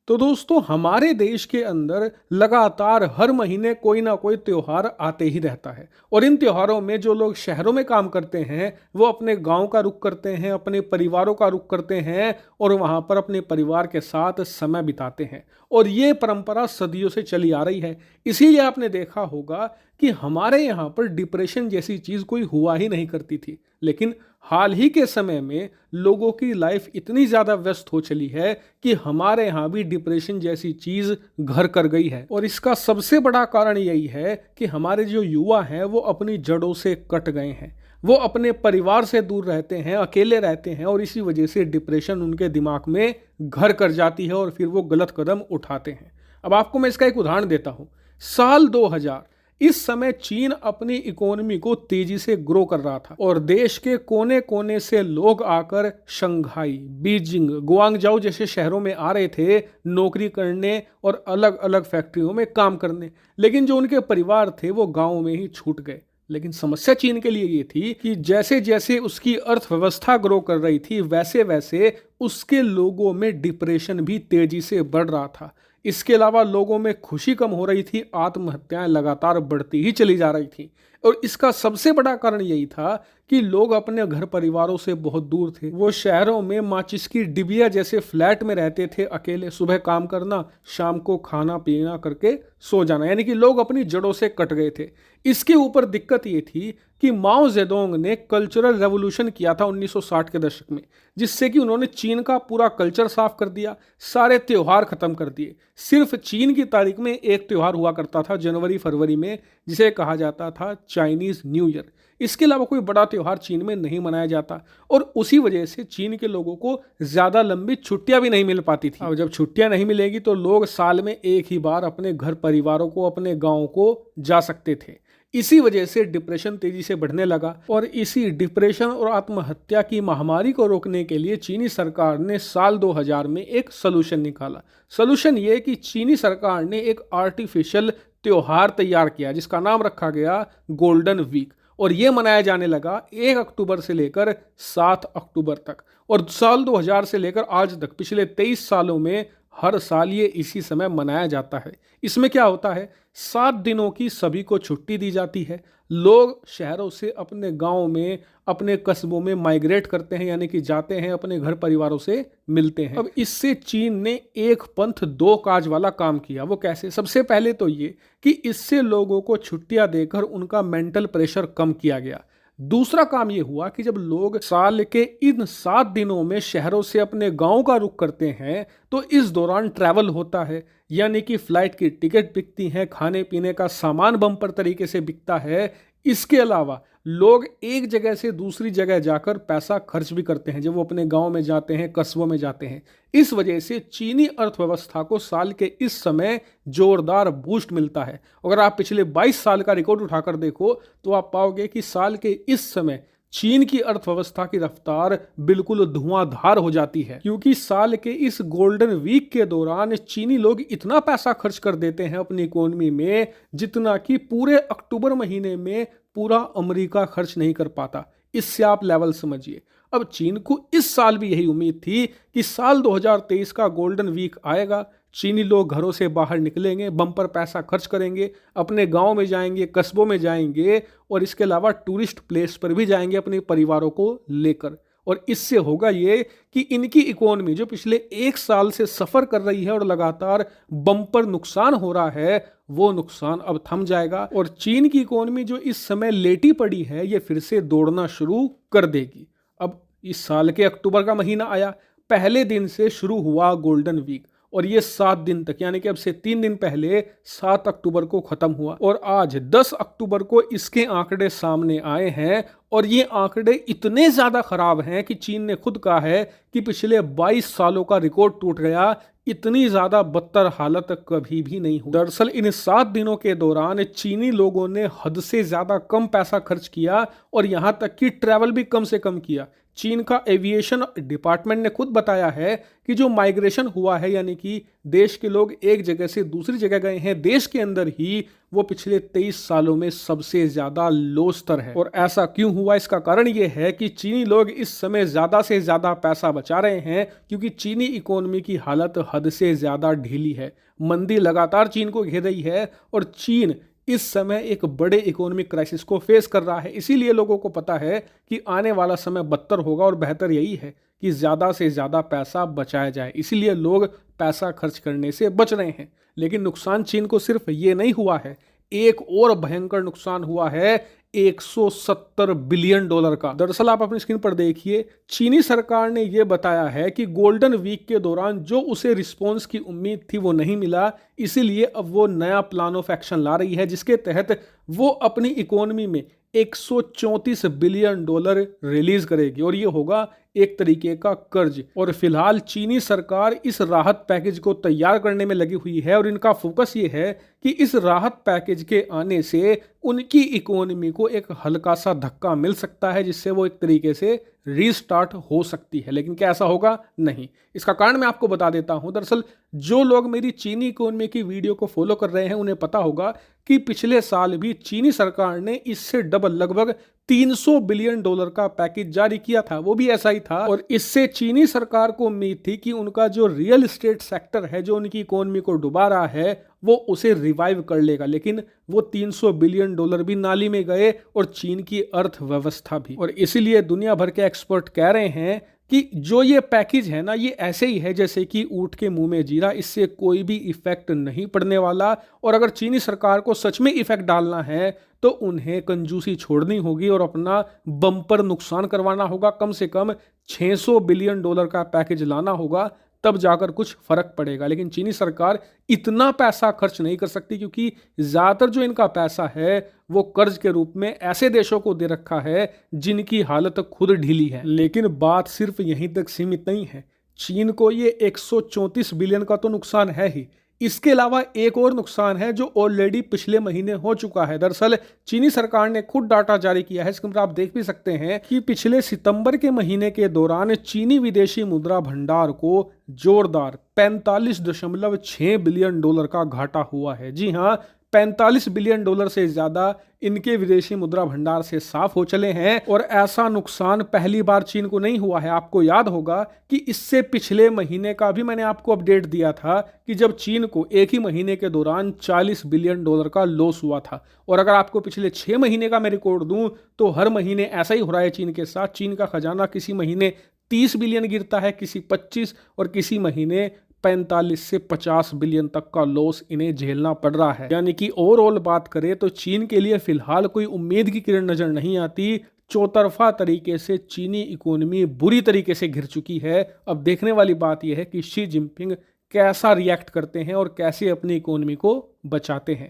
तो दोस्तों हमारे देश के अंदर लगातार हर महीने कोई ना कोई त्योहार आते ही रहता है। और इन त्योहारों में जो लोग शहरों में काम करते हैं वो अपने गांव का रुख करते हैं, अपने परिवारों का रुख करते हैं और वहां पर अपने परिवार के साथ समय बिताते हैं। और ये परंपरा सदियों से चली आ रही है। इसीलिए आपने देखा होगा कि हमारे यहाँ पर डिप्रेशन जैसी चीज़ कोई हुआ ही नहीं करती थी। लेकिन हाल ही के समय में लोगों की लाइफ इतनी ज़्यादा व्यस्त हो चली है कि हमारे यहाँ भी डिप्रेशन जैसी चीज़ घर कर गई है। और इसका सबसे बड़ा कारण यही है कि हमारे जो युवा हैं वो अपनी जड़ों से कट गए हैं। वो अपने परिवार से दूर रहते हैं, अकेले रहते हैं और इसी वजह से डिप्रेशन उनके दिमाग में घर कर जाती है और फिर वो गलत कदम उठाते हैं। अब आपको मैं इसका एक उदाहरण देता हूँ। साल 2000 इस समय चीन अपनी इकोनॉमी को तेजी से ग्रो कर रहा था और देश के कोने कोने से लोग आकर शंघाई, बीजिंग, गुआंगझाओ जैसे शहरों में आ रहे थे नौकरी करने और अलग अलग फैक्ट्रियों में काम करने। लेकिन जो उनके परिवार थे वो गांव में ही छूट गए। लेकिन समस्या चीन के लिए ये थी कि जैसे जैसे उसकी अर्थव्यवस्था ग्रो कर रही थी वैसे वैसे उसके लोगों में डिप्रेशन भी तेजी से बढ़ रहा था। इसके अलावा लोगों में खुशी कम हो रही थी, आत्महत्याएं लगातार बढ़ती ही चली जा रही थी। और इसका सबसे बड़ा कारण यही था कि लोग अपने घर परिवारों से बहुत दूर थे। वो शहरों में माचिस की डिबिया जैसे फ्लैट में रहते थे, अकेले, सुबह काम करना, शाम को खाना पीना करके सो जाना। यानी कि लोग अपनी जड़ों से कट गए थे। इसके ऊपर दिक्कत ये थी कि माओ जेडोंग ने कल्चरल रेवोल्यूशन किया था 1960 के दशक में, जिससे कि उन्होंने चीन का पूरा कल्चर साफ कर दिया, सारे त्योहार खत्म कर दिए। सिर्फ चीन की तारीख में एक त्योहार हुआ करता था जनवरी फरवरी में, जिसे कहा जाता था चाइनीज न्यू ईयर। इसके अलावा कोई बड़ा त्योहार चीन में नहीं मनाया जाता और उसी वजह से चीन के लोगों को ज़्यादा लंबी छुट्टियां भी नहीं मिल पाती थी। अब जब छुट्टियां नहीं मिलेगी तो लोग साल में एक ही बार अपने घर परिवारों को, अपने गाँव को जा सकते थे। इसी वजह से डिप्रेशन तेजी से बढ़ने लगा और इसी डिप्रेशन और आत्महत्या की महामारी को रोकने के लिए चीनी सरकार ने साल 2000 में एक सोल्यूशन निकाला। सोल्यूशन ये कि चीनी सरकार ने एक आर्टिफिशियल त्योहार तैयार किया जिसका नाम रखा गया गोल्डन वीक। और ये मनाया जाने लगा 1 अक्टूबर से लेकर 7 अक्टूबर तक। और साल 2000 से लेकर आज तक पिछले 23 सालों में हर साल ये इसी समय मनाया जाता है। इसमें क्या होता है, 7 दिनों की सभी को छुट्टी दी जाती है। लोग शहरों से अपने गांव में, अपने कस्बों में माइग्रेट करते हैं, यानी कि जाते हैं, अपने घर परिवारों से मिलते हैं। अब इससे चीन ने एक पंथ दो काज वाला काम किया। वो कैसे? सबसे पहले तो ये कि इससे लोगों को छुट्टियां देकर उनका मेंटल प्रेशर कम किया गया। दूसरा काम ये हुआ कि जब लोग साल के इन 7 दिनों में शहरों से अपने गांव का रुख करते हैं तो इस दौरान ट्रैवल होता है, यानी कि फ्लाइट की टिकट बिकती हैं, खाने पीने का सामान बम्पर तरीके से बिकता है। इसके अलावा लोग एक जगह से दूसरी जगह जाकर पैसा खर्च भी करते हैं जब वो अपने गांव में जाते हैं, कस्बों में जाते हैं। इस वजह से चीनी अर्थव्यवस्था को साल के इस समय जोरदार बूस्ट मिलता है। अगर आप पिछले 22 साल का रिकॉर्ड उठाकर देखो तो आप पाओगे कि साल के इस समय चीन की अर्थव्यवस्था की रफ्तार बिल्कुल धुआंधार हो जाती है, क्योंकि साल के इस गोल्डन वीक के दौरान चीनी लोग इतना पैसा खर्च कर देते हैं अपनी इकोनॉमी में जितना कि पूरे अक्टूबर महीने में पूरा अमेरिका खर्च नहीं कर पाता। इससे आप लेवल समझिए। अब चीन को इस साल भी यही उम्मीद थी कि साल 2023 का गोल्डन वीक आएगा, चीनी लोग घरों से बाहर निकलेंगे, बम्पर पैसा खर्च करेंगे, अपने गांव में जाएंगे, कस्बों में जाएंगे और इसके अलावा टूरिस्ट प्लेस पर भी जाएंगे अपने परिवारों को लेकर। और इससे होगा ये कि इनकी इकोनॉमी जो पिछले 1 साल से सफ़र कर रही है और लगातार बम्पर नुकसान हो रहा है, वो नुकसान अब थम जाएगा और चीन की इकोनॉमी जो इस समय लेटी पड़ी है ये फिर से दौड़ना शुरू कर देगी। अब इस साल के अक्टूबर का महीना आया, पहले दिन से शुरू हुआ गोल्डन वीक और ये 7 दिन तक, यानी कि अब से 3 दिन पहले 7 अक्टूबर को खत्म हुआ और आज 10 अक्टूबर को इसके आंकड़े सामने आए हैं। और ये आंकड़े इतने ज़्यादा खराब हैं कि चीन ने खुद कहा है कि पिछले 22 सालों का रिकॉर्ड टूट गया। इतनी ज़्यादा बदतर हालत कभी भी नहीं हुई। दरअसल इन 7 दिनों के दौरान चीनी लोगों ने हद से ज़्यादा कम पैसा खर्च किया और यहाँ तक कि ट्रैवल भी कम से कम किया। चीन का एविएशन डिपार्टमेंट ने खुद बताया है कि जो माइग्रेशन हुआ है, यानी कि देश के लोग एक जगह से दूसरी जगह गए हैं देश के अंदर ही, वो पिछले 23 सालों में सबसे ज्यादा लो स्तर है। और ऐसा क्यों हुआ? इसका कारण ये है कि चीनी लोग इस समय ज्यादा से ज्यादा पैसा बचा रहे हैं, क्योंकि चीनी इकोनॉमी की हालत हद से ज्यादा ढीली है। मंदी लगातार चीन को घेर रही है और चीन इस समय एक बड़े इकोनॉमिक क्राइसिस को फेस कर रहा है। इसीलिए लोगों को पता है कि आने वाला समय बदतर होगा और बेहतर यही है कि ज़्यादा से ज़्यादा पैसा बचाया जाए। इसीलिए लोग पैसा खर्च करने से बच रहे हैं। लेकिन नुकसान चीन को सिर्फ ये नहीं हुआ है, एक और भयंकर नुकसान हुआ है 170 बिलियन डॉलर का। दरअसल आप अपनी स्क्रीन पर देखिए, चीनी सरकार ने यह बताया है कि गोल्डन वीक के दौरान जो उसे रिस्पॉन्स की उम्मीद थी वो नहीं मिला, इसीलिए अब वो नया प्लान ऑफ एक्शन ला रही है, जिसके तहत वो अपनी इकोनॉमी में 134 बिलियन डॉलर रिलीज करेगी और ये होगा एक तरीके का कर्ज। और फिलहाल चीनी सरकार इस राहत पैकेज को तैयार करने में लगी हुई है और इनका फोकस ये है कि इस राहत पैकेज के आने से उनकी इकोनॉमी को एक हल्का सा धक्का मिल सकता है, जिससे वो एक तरीके से रीस्टार्ट हो सकती है। लेकिन क्या ऐसा होगा? नहीं। इसका कारण मैं आपको बता देता हूं। दरअसल जो लोग मेरी चीनी इकोनॉमी की वीडियो को फॉलो कर रहे हैं उन्हें पता होगा कि पिछले साल भी चीनी सरकार ने इससे डबल लगभग 300 बिलियन डॉलर का पैकेज जारी किया था, वो भी ऐसा ही था। और इससे चीनी सरकार को उम्मीद थी कि उनका जो रियल एस्टेट सेक्टर है, जो उनकी इकोनॉमी को डुबा रहा है, वो उसे रिवाइव कर लेगा। लेकिन वो 300 बिलियन डॉलर भी नाली में गए और चीन की अर्थव्यवस्था भी। और इसीलिए दुनिया भर के एक्सपर्ट कह रहे हैं कि जो ये पैकेज है ना, ये ऐसे ही है जैसे कि ऊंट के मुंह में जीरा, इससे कोई भी इफेक्ट नहीं पड़ने वाला। और अगर चीनी सरकार को सच में इफेक्ट डालना है तो उन्हें कंजूसी छोड़नी होगी और अपना बम्पर नुकसान करवाना होगा। कम से कम 600 बिलियन डॉलर का पैकेज लाना होगा, तब जाकर कुछ फर्क पड़ेगा। लेकिन चीनी सरकार इतना पैसा खर्च नहीं कर सकती, क्योंकि ज्यादातर जो इनका पैसा है वो कर्ज के रूप में ऐसे देशों को दे रखा है जिनकी हालत खुद ढीली है। लेकिन बात सिर्फ यहीं तक सीमित नहीं है। चीन को ये 134 बिलियन का तो नुकसान है ही, इसके अलावा एक और नुकसान है जो ऑलरेडी पिछले महीने हो चुका है। दरअसल चीनी सरकार ने खुद डाटा जारी किया है, इसके ऊपर आप देख भी सकते हैं कि पिछले सितंबर के महीने के दौरान चीनी विदेशी मुद्रा भंडार को जोरदार 45.6 बिलियन डॉलर का घाटा हुआ है। जी हां, 45 बिलियन डॉलर से ज्यादा इनके विदेशी मुद्रा भंडार से साफ हो चले हैं। और ऐसा नुकसान पहली बार चीन को नहीं हुआ है। आपको याद होगा कि इससे पिछले महीने का भी मैंने आपको अपडेट दिया था कि जब चीन को एक ही महीने के दौरान 40 बिलियन डॉलर का लॉस हुआ था। और अगर आपको पिछले 6 महीने का मैं रिकॉर्ड दूं तो हर महीने ऐसा ही हो रहा है चीन के साथ। चीन का खजाना किसी महीने 30 बिलियन गिरता है, किसी 25 और किसी महीने 45 से 50 बिलियन तक का लॉस इन्हें झेलना पड़ रहा है। यानी कि ओवरऑल बात करें तो चीन के लिए फिलहाल कोई उम्मीद की किरण नजर नहीं आती। चौतरफा तरीके से चीनी इकोनॉमी बुरी तरीके से घिर चुकी है। अब देखने वाली बात यह है कि शी जिनपिंग कैसा रिएक्ट करते हैं और कैसे अपनी इकोनॉमी को बचाते हैं।